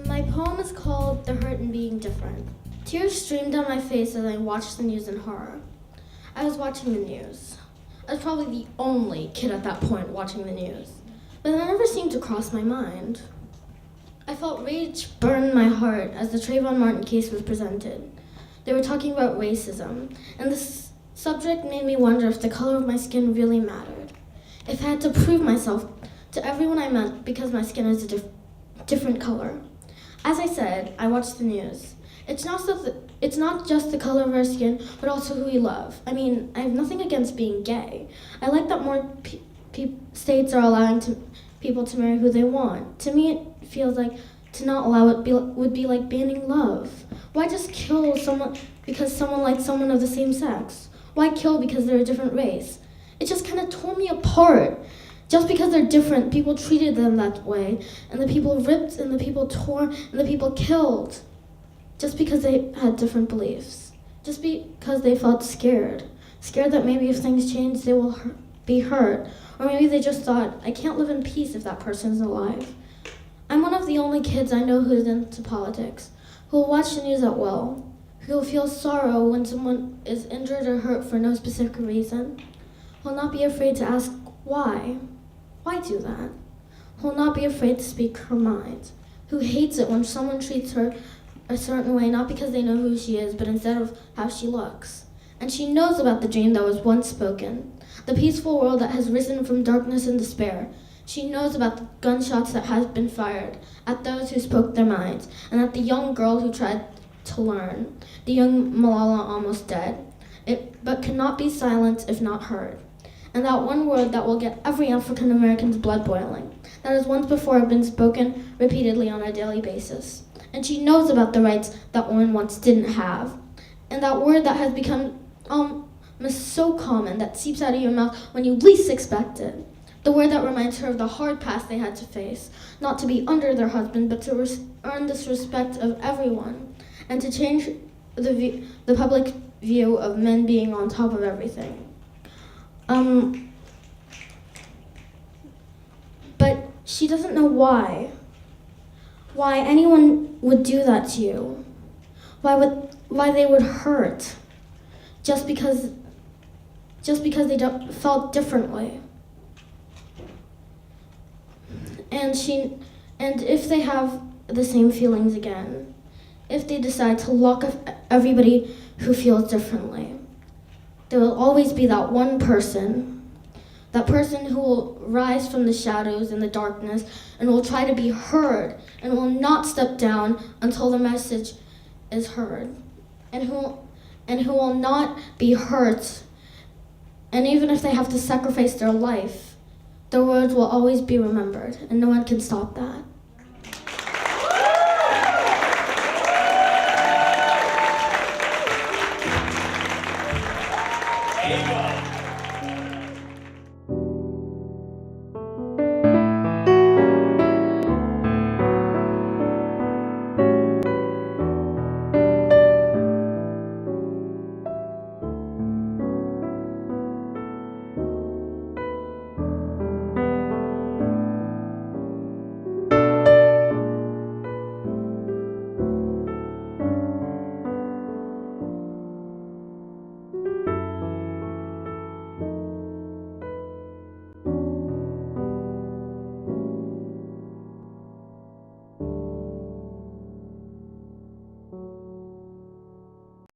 My poem is called The Hurt in Being Different. Tears streamed down my face as I watched the news in horror. I was watching the news. I was probably the only kid at that point watching the news, but that never seemed to cross my mind. I felt rage burn my heart as the Trayvon Martin case was presented. They were talking about racism, and this subject made me wonder if the color of my skin really mattered. If I had to prove myself to everyone I met because my skin is a different color. As I said, I watched the news. It's not just the color of our skin, but also who we love. I mean, I have nothing against being gay. I like that more states are allowing people to marry who they want. To me, it feels like to not allow it would be like banning love. Why just kill someone because someone likes someone of the same sex? Why kill because they're a different race? It just kind of tore me apart. Just because they're different, people treated them that way, and the people ripped, and the people tore, and the people killed. Just because they had different beliefs. Just because they felt scared. Scared that maybe if things change, they will be hurt. Or maybe they just thought, I can't live in peace if that person's alive. I'm one of the only kids I know who's into politics, who will watch the news at will, who will feel sorrow when someone is injured or hurt for no specific reason, who will not be afraid to ask why. Why do that? Who will not be afraid to speak her mind, who hates it when someone treats her a certain way, not because they know who she is, but instead of how she looks. And she knows about the dream that was once spoken, the peaceful world that has risen from darkness and despair. She knows about the gunshots that has been fired at those who spoke their minds, and at the young girl who tried to learn, the young Malala almost dead, but cannot be silenced if not heard. And that one word that will get every African American's blood boiling, that has once before been spoken repeatedly on a daily basis. And she knows about the rights that women once didn't have. And that word that has become so common, that seeps out of your mouth when you least expect it. The word that reminds her of the hard past they had to face, not to be under their husband, but to earn this respect of everyone, and to change the public view of men being on top of everything. But she doesn't know why anyone would do that to you. Why they would hurt just because they felt differently. And if they have the same feelings again, if they decide to lock up everybody who feels differently, there will always be that one person, that person who will rise from the shadows and the darkness and will try to be heard and will not step down until the message is heard, and who will not be hurt. And even if they have to sacrifice their life, their words will always be remembered, and no one can stop that.